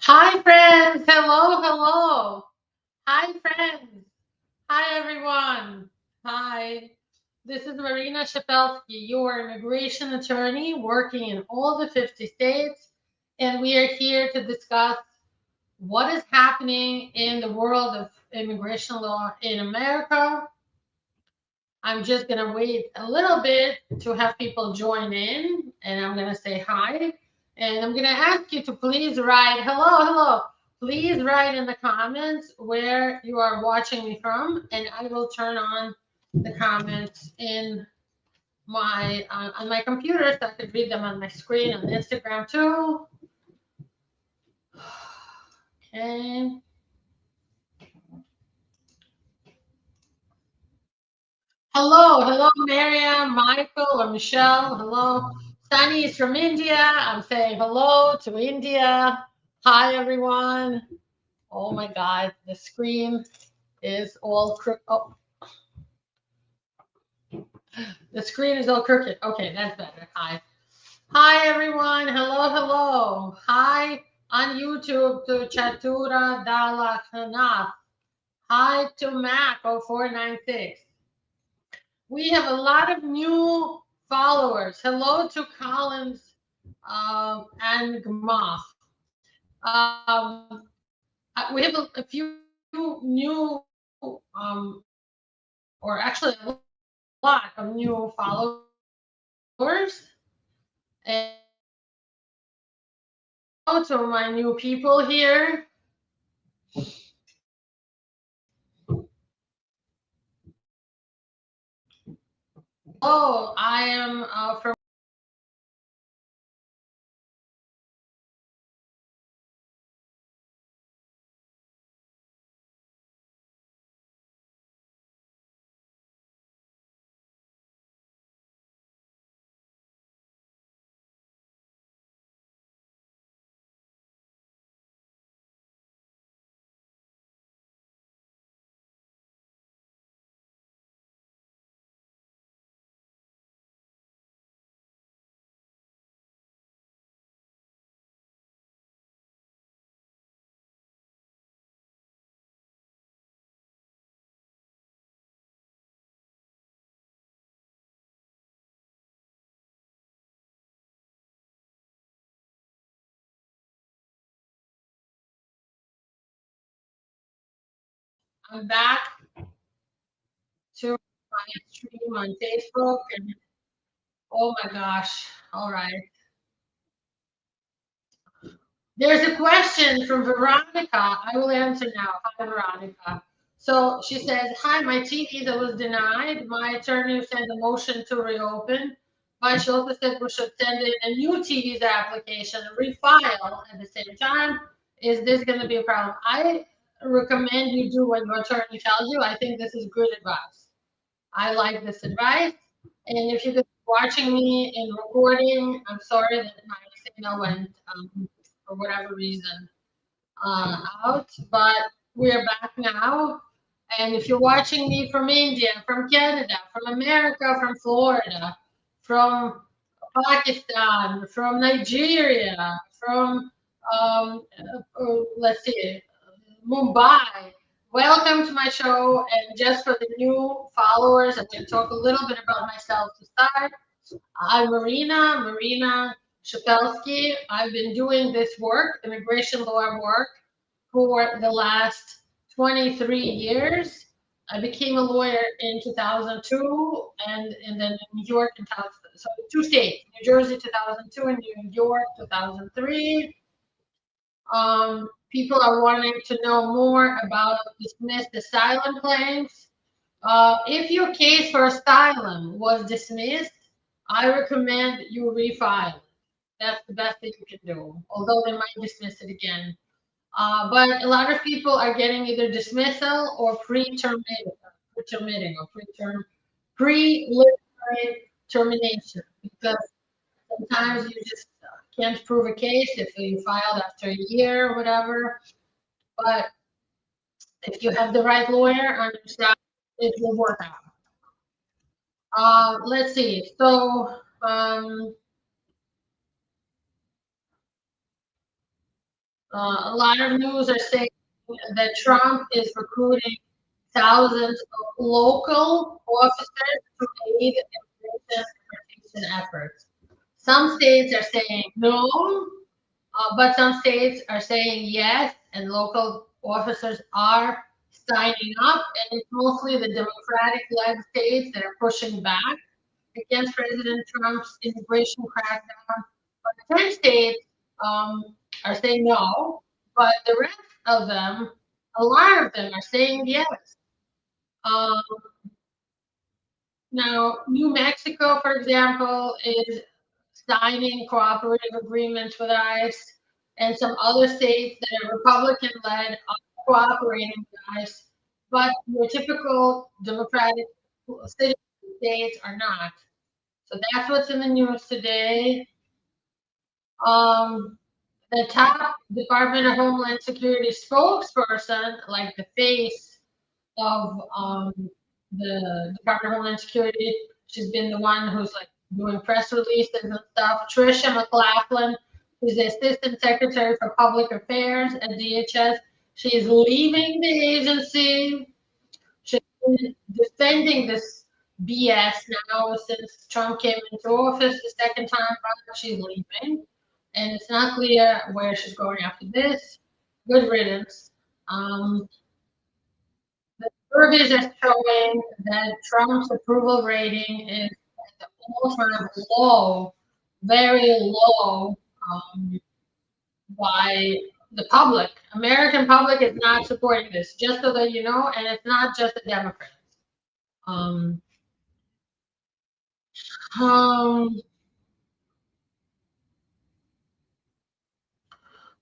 Hi, friends. Hello, hello. Hi, friends. Hi, everyone. Hi. This is Marina Shepelsky, your immigration attorney working in all the 50 states. And we are here to discuss what is happening in the world of immigration law in America. I'm just going to wait a little bit to have people join in, and I'm going to say hi. And I'm going to ask you to please write hello, hello. Please write in the comments where you are watching me from, and I will turn on the comments in my on my computer so I could read them on my screen on Instagram too. Okay. Hello, hello, Miriam, Michael, or Michelle. Hello. Sunny is from India. I'm saying hello to India. Hi, everyone. Oh my God, the screen is all crooked. Oh, the screen is all crooked. Okay, that's better. Hi. Hi, everyone. Hello, hello. Hi on YouTube to Chatura Dalakanath. Hi to Mac0496. We have a lot of new followers. Hello to Collins and Gmoff. We have a few new, or actually a lot of new followers. And hello to my new people here. Oh, I am from. I'm back to my stream on Facebook, and oh my gosh! All right. There's a question from Veronica. I will answer now. Hi, Veronica. So she says, hi, my T visa was denied. My attorney sent a motion to reopen, but she also said we should send in a new T visa application and refile at the same time. Is this going to be a problem? I recommend you do what your attorney tells you. I think this is good advice. I like this advice. And if you're watching me in recording, I'm sorry that my signal went for whatever reason out, but we're back now. And if you're watching me from India, from Canada, from America, from Florida, from Pakistan, from Nigeria, from let's see, Mumbai. Welcome to my show. And just for the new followers, I'm going to talk a little bit about myself to start. I'm Marina Shepelsky. I've been doing this work, immigration law work, for the last 23 years. I became a lawyer in 2002 and then in New York in 2000. So two states, New Jersey 2002 and New York 2003. People are wanting to know more about dismissed asylum claims. If your case for asylum was dismissed, I recommend you refile. That's the best thing you can do, although they might dismiss it again. But a lot of people are getting either dismissal or pre-terminating or preliminary termination because sometimes you just can't prove a case if you filed after a year or whatever. But if you have the right lawyer on your side, it will work out. Let's see. So, A lot of news are saying that Trump is recruiting thousands of local officers to aid immigration protection efforts. Some states are saying no, but some states are saying yes, and local officers are signing up, and it's mostly the Democratic-led states that are pushing back against President Trump's immigration crackdown. But 10 states um, are saying no, but the rest of them, a lot of them are saying yes. Um, Now, New Mexico, for example, is signing cooperative agreements with ICE, and some other states that are Republican led are cooperating with ICE, but your typical Democratic city states are not. So that's what's in the news today. Um, the top Department of Homeland Security spokesperson, like the face of the Department of Homeland Security. She's been the one who's like doing press releases and stuff. Tricia McLaughlin, who's the Assistant Secretary for Public Affairs at DHS. She's leaving the agency. She's been defending this BS now since Trump came into office the second time, but she's leaving. And it's not clear where she's going after this. Good riddance. The surveys are showing that Trump's approval rating is at the all-time low, very low, by the public. American public is not supporting this, just so that you know, and it's not just the Democrats. Um, um,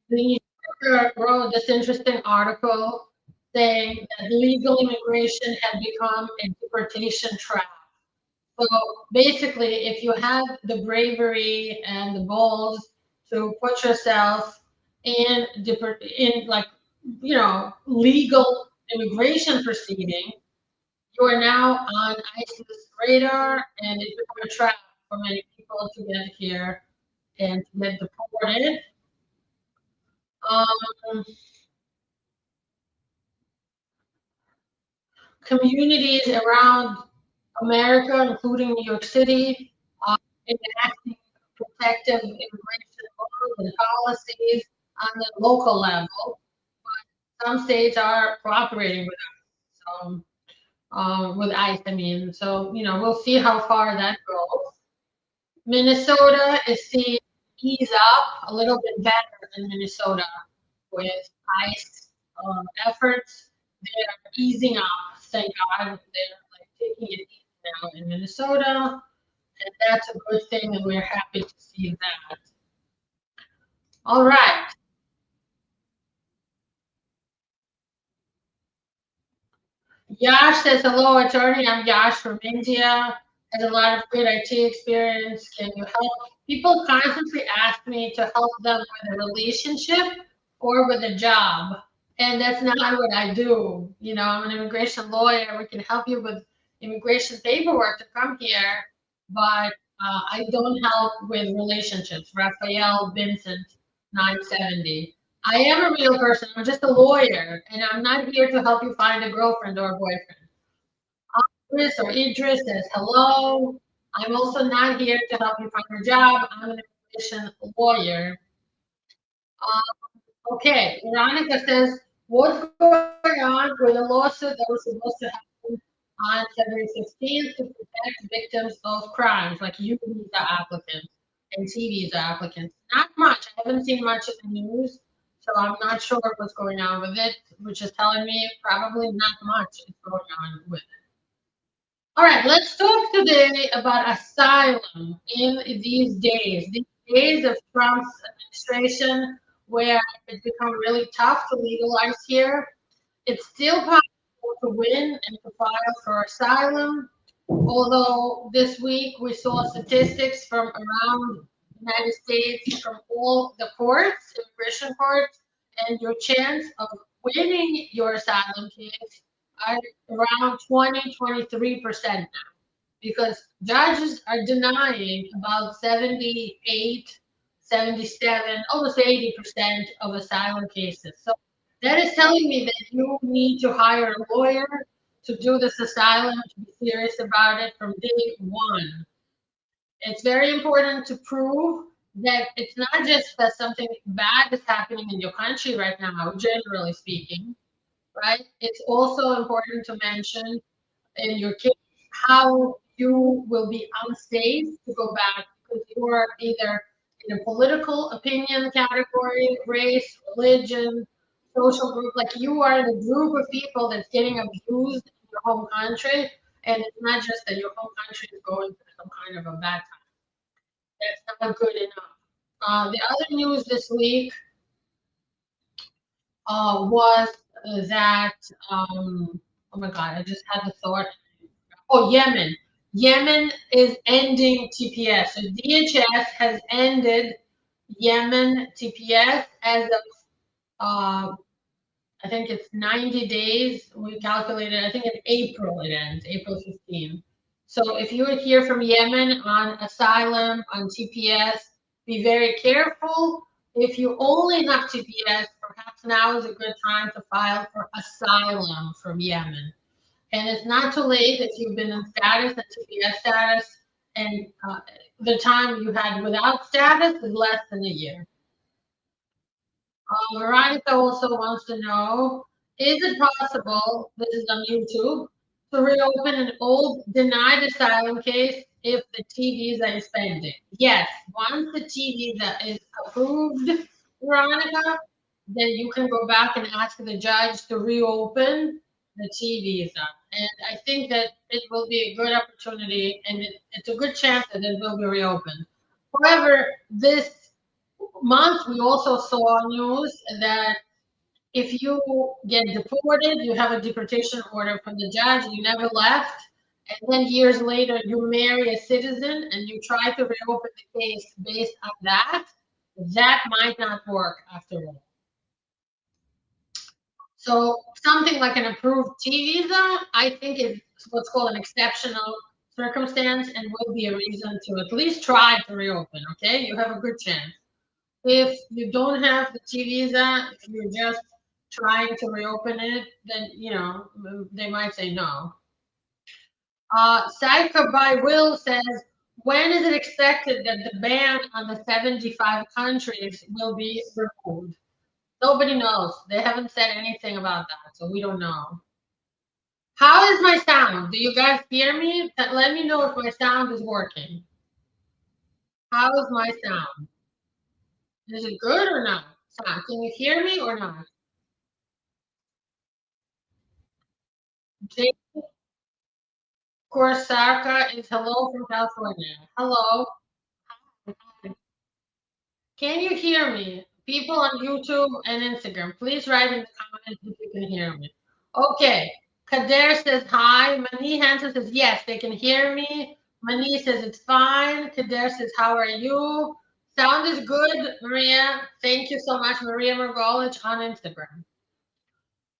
the New Yorker wrote this interesting article saying that legal immigration had become a deportation trap. So basically, if you have the bravery and the balls to put yourself in like legal immigration proceeding, you are now on ICE's radar, and it's become a trap for many people to get here and to get deported. Um, Communities around America, including New York City, are enacting protective immigration laws and policies on the local level. But some states are cooperating with us, with ICE. I mean, so we'll see how far that goes. Minnesota is seeing ease up a little bit better than Minnesota with ICE efforts. They're easing up. Thank God, they're like taking it easy now in Minnesota, and that's a good thing, and we're happy to see that. All right. Yash says, hello, attorney. I'm Yash from India. Has a lot of good IT experience. Can you help? People constantly ask me to help them with a relationship or with a job. And that's not what I do. I'm an immigration lawyer. We can help you with immigration paperwork to come here, but I don't help with relationships. Raphael Vincent, 970. I am a real person. I'm just a lawyer, and I'm not here to help you find a girlfriend or a boyfriend. Chris or Idris says hello. I'm also not here to help you find a job. I'm an immigration lawyer. Okay, Veronica says, what's going on with a lawsuit that was supposed to happen on February 16th to protect victims of crimes like U visa applicants and T visa applicants? Not much. I haven't seen much of the news, so I'm not sure what's going on with it, which is telling me probably not much is going on with it. All right, let's talk today about asylum in these days of Trump's administration, where it's become really tough to legalize here. It's still possible to win and to file for asylum, although this week we saw statistics from around the United States from all the courts, immigration courts, and your chance of winning your asylum case are around 23% now, because judges are denying about 78, 77, almost 80% of asylum cases. So that is telling me that you need to hire a lawyer to do this asylum, to be serious about it from day one. It's very important to prove that it's not just that something bad is happening in your country right now, generally speaking, right? It's also important to mention in your case how you will be unsafe to go back because you are either in a political opinion category, race, religion, social group, like you are in a group of people that's getting abused in your home country, and it's not just that your home country is going through some kind of a bad time. That's not good enough. The other news this week was that, oh my God, I just had the thought. Oh, Yemen. Yemen is ending TPS. So DHS has ended Yemen TPS as of, I think it's 90 days. We calculated, I think in April it ends, April 15. So if you would hear from Yemen on asylum, on TPS, be very careful. If you only have TPS, perhaps now is a good time to file for asylum from Yemen. And it's not too late if you've been in status and TPS status, and the time you had without status is less than a year. Veronica also wants to know, is it possible, this is on YouTube, to reopen an old denied asylum case if the T visa is pending? Yes, once the T visa is approved, Veronica, then you can go back and ask the judge to reopen the T visa. And I think that it will be a good opportunity and it's a good chance that it will be reopened. However, this month, we also saw news that if you get deported, you have a deportation order from the judge, you never left, and then years later you marry a citizen and you try to reopen the case based on that, that might not work after all. So something like an approved T visa, I think is what's called an exceptional circumstance and will be a reason to at least try to reopen, okay? You have a good chance. If you don't have the T visa, if you're just trying to reopen it, then they might say no. Saika by Will says, when is it expected that the ban on the 75 countries will be removed? Nobody knows. They haven't said anything about that, so we don't know. How is my sound? Do you guys hear me? Let me know if my sound is working. How is my sound? Is it good or not? Sound? Can you hear me or not? Jake Korsaka is hello from California. Hello. Can you hear me? People on YouTube and Instagram, please write in the comments if you can hear me. Okay. Kader says hi. Mani Hansen says yes, they can hear me. Mani says it's fine. Kader says, how are you? Sound is good, Maria. Thank you so much, Maria Margolich on Instagram.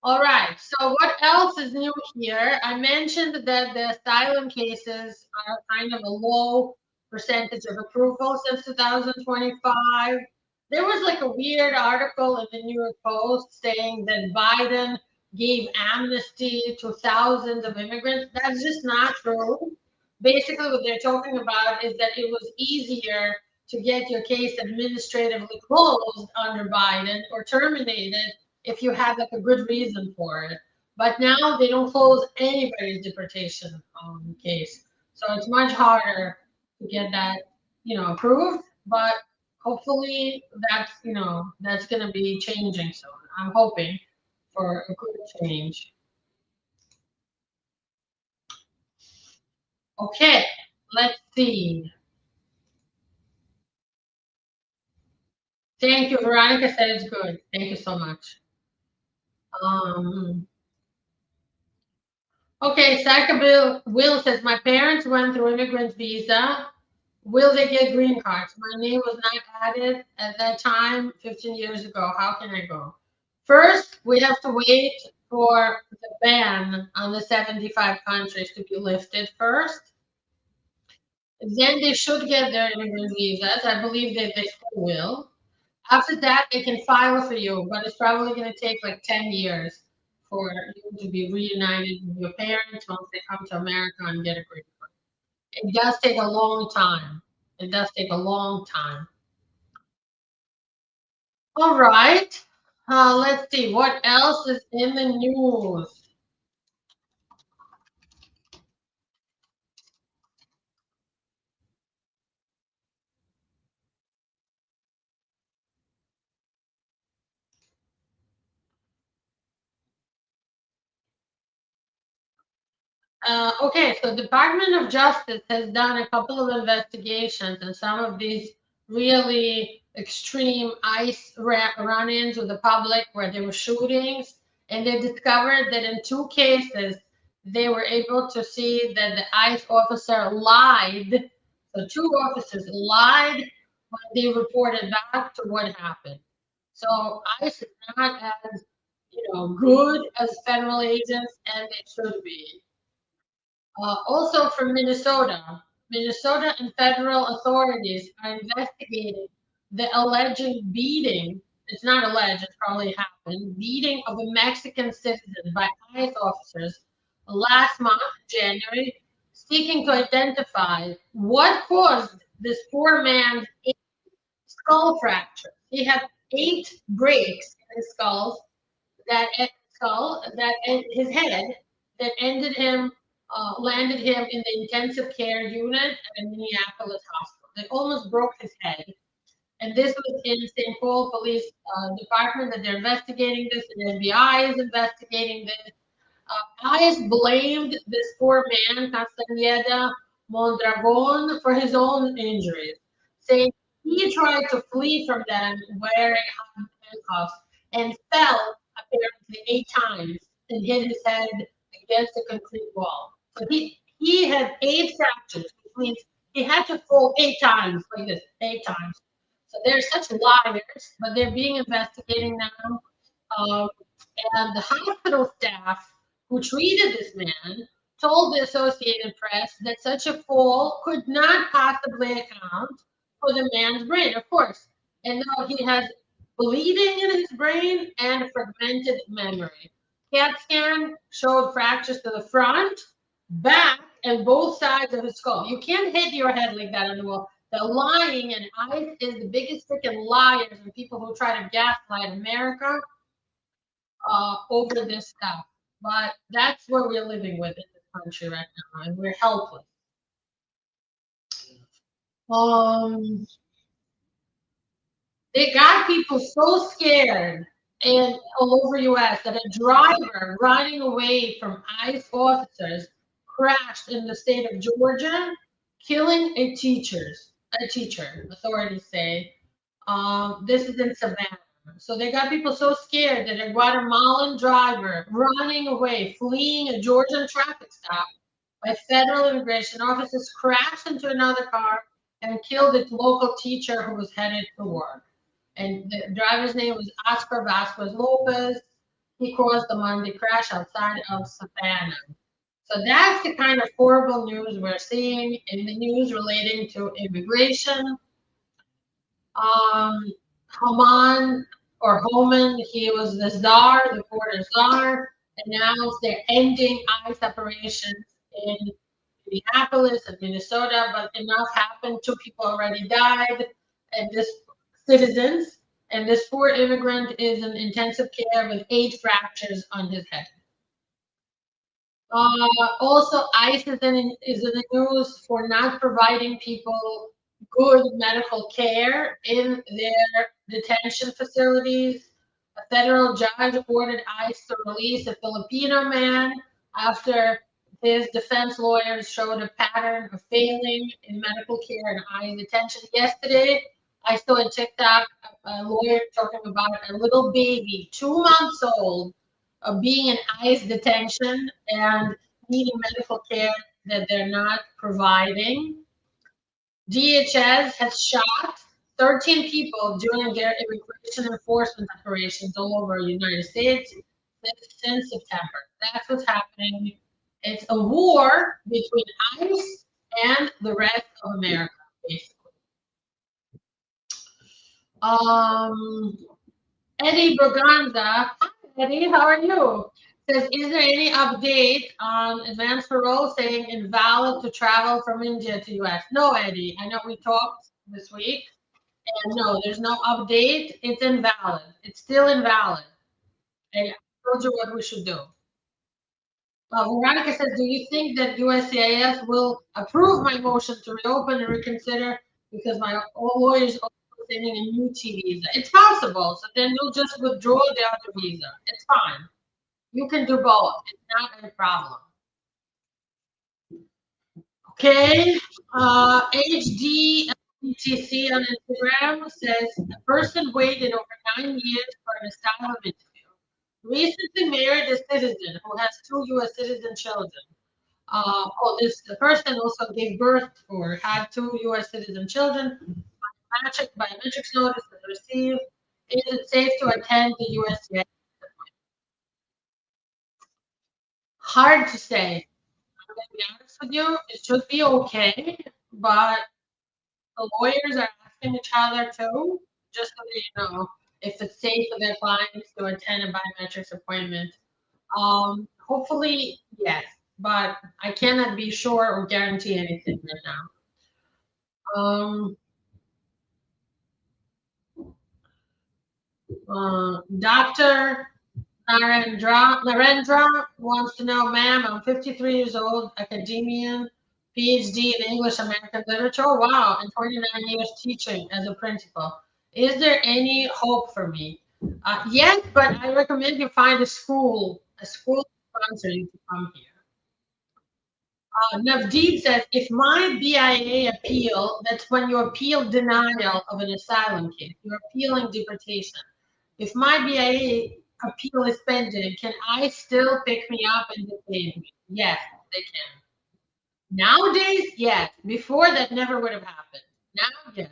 All right, so what else is new here? I mentioned that the asylum cases are kind of a low percentage of approval since 2025. There was like a weird article in the New York Post saying that Biden gave amnesty to thousands of immigrants. That's just not true. Basically, what they're talking about is that it was easier to get your case administratively closed under Biden or terminated if you had like a good reason for it. But now they don't close anybody's deportation case. So it's much harder to get that, approved. But hopefully that's going to be changing soon. I'm hoping for a good change. Okay, let's see. Thank you. Veronica said it's good. Thank you so much. Okay, Saka Will says, my parents went through immigrant visa. Will they get green cards? My name was not added at that time, 15 years ago. How can I go? First, we have to wait for the ban on the 75 countries to be lifted first. Then they should get their immigrant visas. I believe that they still will. After that, they can file for you, but it's probably going to take like 10 years for you to be reunited with your parents once they come to America and get a green card. It does take a long time. It does take a long time. All right. Let's see what else is in the news. Okay, so Department of Justice has done a couple of investigations and some of these really extreme ICE run-ins with the public where there were shootings, and they discovered that in two cases they were able to see that the ICE officer lied. So two officers lied when they reported back to what happened. So ICE is not as good as federal agents, and they should be. Also from Minnesota, Minnesota and federal authorities are investigating the alleged beating. It's not alleged, it's probably happened. Beating of a Mexican citizen by ICE officers last month, January, seeking to identify what caused this poor man's skull fracture. He had 8 breaks in his that skull, his head, that ended him, landed him in the intensive care unit at a Minneapolis hospital. They almost broke his head. And this was in St. Paul Police Department that they're investigating this, and the FBI is investigating this. ICE blamed this poor man, Castaneda Mondragon, for his own injuries, saying he tried to flee from them wearing handcuffs and fell apparently 8 times and hit his head against a concrete wall. So he had 8 fractures, which means he had to fall 8 times like this, 8 times. So they're such liars, but they're being investigated now. Um, and the hospital staff who treated this man told the Associated Press that such a fall could not possibly account for the man's brain, of course. And now he has bleeding in his brain and fragmented memory. CAT scan showed fractures to the front, back, and both sides of his skull. You can't hit your head like that on the wall. The lying, and ICE is the biggest freaking liars and people who try to gaslight America over this stuff. But that's what we're living with in this country right now, and we're helpless. Um, they got people so scared and all over US that a driver running away from ICE officers crashed in the state of Georgia, killing a teacher, authorities say. This is in Savannah. So they got people so scared that a Guatemalan driver running away, fleeing a Georgian traffic stop by federal immigration officers crashed into another car and killed its local teacher who was headed to work. And the driver's name was Oscar Vasquez Lopez. He caused the Monday crash outside of Savannah. So that's the kind of horrible news we're seeing in the news relating to immigration. Haman or Homan, he was the czar, the border czar, announced they're ending ICE operations in Minneapolis and Minnesota, but enough happened. 2 people already died, and this citizens, and this poor immigrant is in intensive care with 8 fractures on his head. Also, ICE is in the news for not providing people good medical care in their detention facilities. A federal judge ordered ICE to release a Filipino man after his defense lawyers showed a pattern of failing in medical care in ICE detention. Yesterday, I saw a TikTok a lawyer talking about a little baby, 2 months old, being in ICE detention and needing medical care that they're not providing. DHS has shot 13 people during their immigration enforcement operations all over the United States since September. That's what's happening. It's a war between ICE and the rest of America, basically. Um, Eddie Braganza, hi Eddie, how are you? Says, is there any update on advance parole saying invalid to travel from India to US? No, Eddie. I know we talked this week, and no, there's no update. It's invalid. It's still invalid. And I told you what we should do. Veronica says, do you think that USCIS will approve my motion to reopen and reconsider because my lawyers are sending a new T visa? It's possible. So then you'll just withdraw the other visa. It's fine. You can do both. It's not a problem. Okay. HDLTC on Instagram says a person waited over 9 years for an asylum interview. Recently married a citizen who has 2 U.S. citizen children. The person also gave birth or had 2 U.S. citizen children. Biometrics notice was received. Is it safe to attend the USCIS? Hard to say. I'm going to be honest with you. It should be okay, but the lawyers are asking each other too, just so that you know if it's safe for their clients to attend a biometrics appointment. Hopefully, yes, but I cannot be sure or guarantee anything right now. Dr. Narendra wants to know, ma'am, I'm 53 years old, academician, PhD in English American literature. Oh, wow, and 29 years teaching as a principal. Is there any hope for me? Yes, but I recommend you find a school sponsor you to come here. Navdeep says, if my BIA appeal, that's when you appeal denial of an asylum case, you're appealing deportation. If my BIA appeal is pending, can I still pick me up and detain me? Yes, they can. Nowadays, yes. Before, that never would have happened. Now, yes.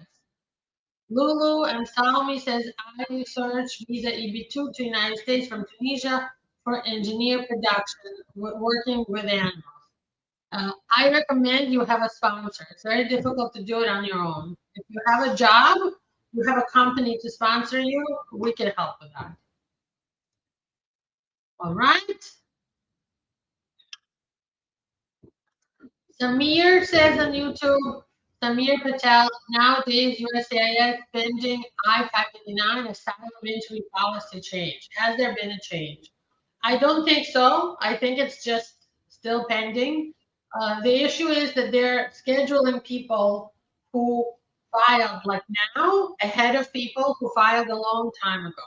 Lulu and Salmi says, I searched visa EB2 to United States from Tunisia for engineer production, working with animals. I recommend you have a sponsor. It's very difficult to do it on your own. If you have a job, you have a company to sponsor you, we can help with that. All right. Samir says on YouTube, Samir Patel, nowadays USCIS pending I-589 asylum entry policy change. Has there been a change? I don't think so. I think it's just still pending. The issue is that they're scheduling people who filed like now ahead of people who filed a long time ago.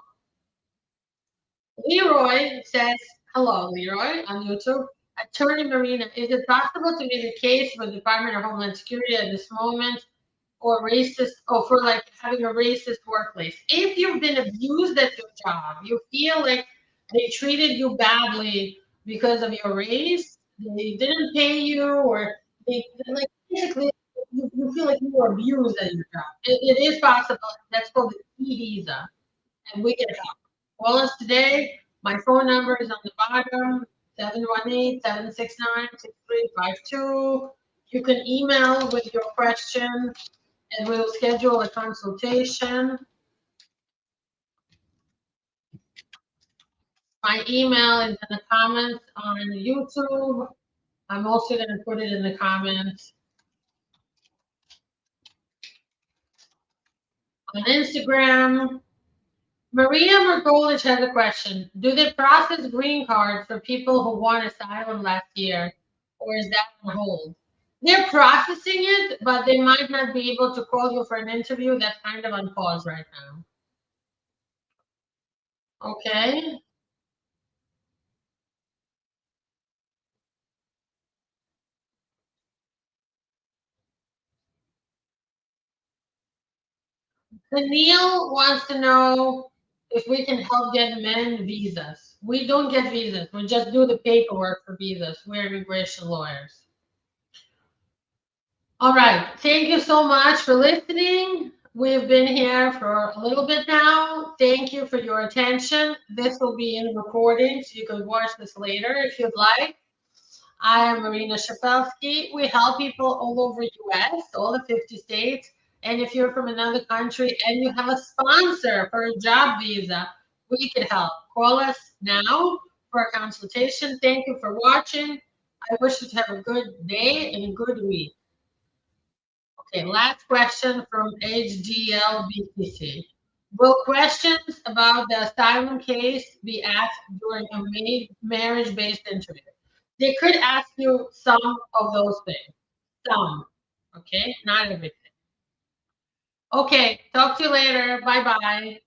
Leroy says, hello, Leroy, on YouTube. Attorney Marina, is it possible to make a case for the Department of Homeland Security at this moment or racist, or for like having a racist workplace? If you've been abused at your job, you feel like they treated you badly because of your race, they didn't pay you, or they like basically you feel like you were abused at your job. It is possible. That's called the e-visa, and we can help. Call us today. My phone number is on the bottom, 718-769-6352. You can email with your question and we'll schedule a consultation. My email is in the comments on YouTube. I'm also going to put it in the comments on Instagram. Maria Margolich has a question. Do they process green cards for people who won asylum last year, or is that on hold? They're processing it, but they might not be able to call you for an interview. That's kind of on pause right now. Okay. Neil wants to know if we can help get men visas. We don't get visas. We just do the paperwork for visas. We're immigration lawyers. All right. Thank you so much for listening. We've been here for a little bit now. Thank you for your attention. This will be in recording, so you can watch this later if you'd like. I am Marina Shepelsky. We help people all over US, all the 50 states. And if you're from another country and you have a sponsor for a job visa, we can help. Call us now for a consultation. Thank you for watching. I wish you to have a good day and a good week. Okay, last question from HDLBTC. Will questions about the asylum case be asked during a marriage-based interview? They could ask you some of those things. Some. Okay, not everything. Okay, talk to you later. Bye bye.